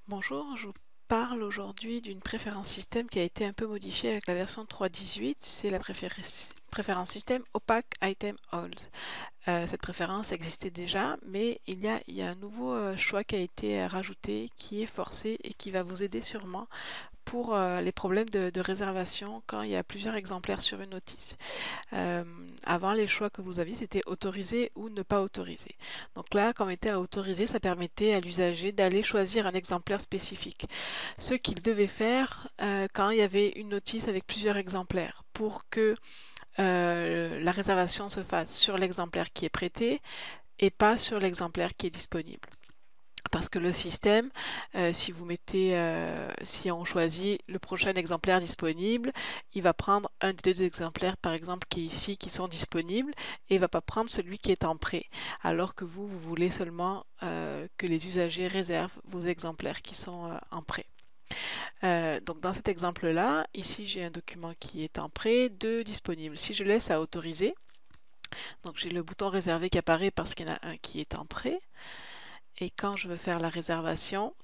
Bonjour, je vous parle aujourd'hui d'une préférence système qui a été un peu modifiée avec la version 3.18. C'est la préférence système Opaque Item All. Cette préférence existait déjà, mais il y a un nouveau choix qui a été rajouté, qui est forcé et qui va vous aider sûrement pour les problèmes de réservation quand il y a plusieurs exemplaires sur une notice. Avant, les choix que vous aviez, c'était autoriser ou ne pas autoriser. Donc là, quand on était à autoriser, ça permettait à l'usager d'aller choisir un exemplaire spécifique. Ce qu'il devait faire quand il y avait une notice avec plusieurs exemplaires pour que la réservation se fasse sur l'exemplaire qui est prêté et pas sur l'exemplaire qui est disponible. Parce que le système, si on choisit le prochain exemplaire disponible, il va prendre un des deux exemplaires, par exemple, qui est ici, qui sont disponibles, et il ne va pas prendre celui qui est en prêt. Alors que vous voulez seulement que les usagers réservent vos exemplaires qui sont en prêt. Donc dans cet exemple-là, ici j'ai un document qui est en prêt, 2 disponibles. Si je laisse à autoriser, donc j'ai le bouton réservé qui apparaît parce qu'il y en a un qui est en prêt. Et quand je veux faire la réservation,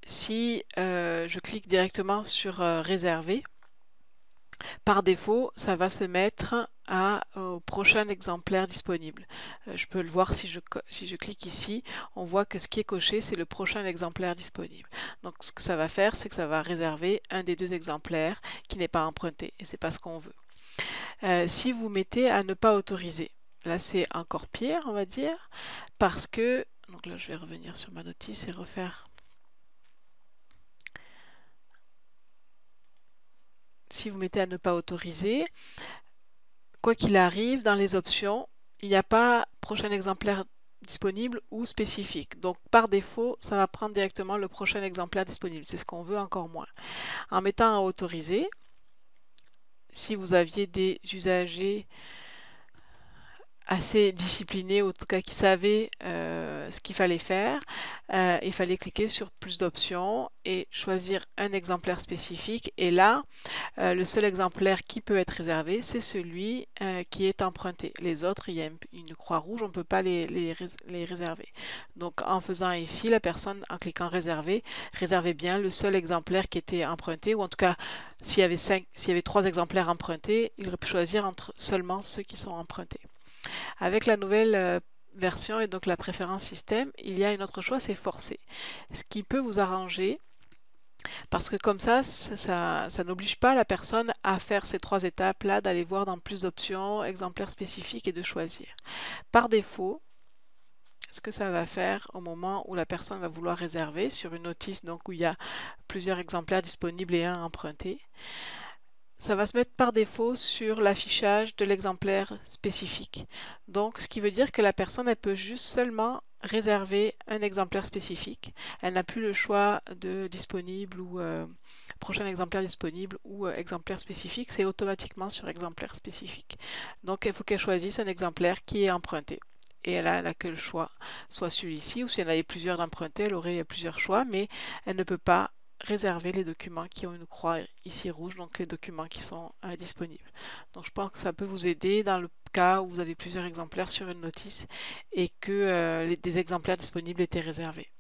si je clique directement sur réserver, par défaut, ça va se mettre au prochain exemplaire disponible. Je peux le voir si je clique ici, on voit que ce qui est coché, c'est le prochain exemplaire disponible. Donc ce que ça va faire, c'est que ça va réserver un des deux exemplaires qui n'est pas emprunté, et c'est pas ce qu'on veut. Si vous mettez à ne pas autoriser, là c'est encore pire, on va dire, parce que, donc là je vais revenir sur ma notice et refaire. Si vous mettez à ne pas autoriser, quoi qu'il arrive, dans les options, il n'y a pas prochain exemplaire disponible ou spécifique. Donc par défaut, ça va prendre directement le prochain exemplaire disponible. C'est ce qu'on veut encore moins. En mettant à autoriser, si vous aviez des usagers assez disciplinés, ou en tout cas qui savaient ce qu'il fallait faire, il fallait cliquer sur plus d'options et choisir un exemplaire spécifique. Et là, le seul exemplaire qui peut être réservé, c'est celui qui est emprunté. Les autres, il y a une croix rouge, on ne peut pas les réserver. Donc en faisant ici, la personne, en cliquant réserver, réservait bien le seul exemplaire qui était emprunté, ou en tout cas, s'il y avait 3 exemplaires empruntés, il aurait pu choisir entre seulement ceux qui sont empruntés. Avec la nouvelle version et donc la préférence système, il y a une autre choix, c'est forcer. Ce qui peut vous arranger, parce que comme ça n'oblige pas la personne à faire ces 3 étapes-là, d'aller voir dans plus d'options, exemplaires spécifiques et de choisir. Par défaut, ce que ça va faire au moment où la personne va vouloir réserver sur une notice donc où il y a plusieurs exemplaires disponibles et un emprunté, ça va se mettre par défaut sur l'affichage de l'exemplaire spécifique. Donc, ce qui veut dire que la personne, elle peut juste seulement réserver un exemplaire spécifique. Elle n'a plus le choix de disponible ou prochain exemplaire disponible ou exemplaire spécifique. C'est automatiquement sur exemplaire spécifique. Donc, il faut qu'elle choisisse un exemplaire qui est emprunté. Et elle n'a que le choix, soit celui-ci, ou si elle avait plusieurs d'empruntés, elle aurait plusieurs choix, mais elle ne peut pas réserver les documents qui ont une croix ici rouge, donc les documents qui sont disponibles. Donc je pense que ça peut vous aider dans le cas où vous avez plusieurs exemplaires sur une notice et que des exemplaires disponibles étaient réservés.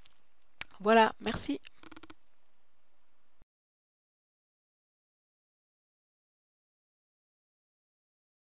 Voilà, merci.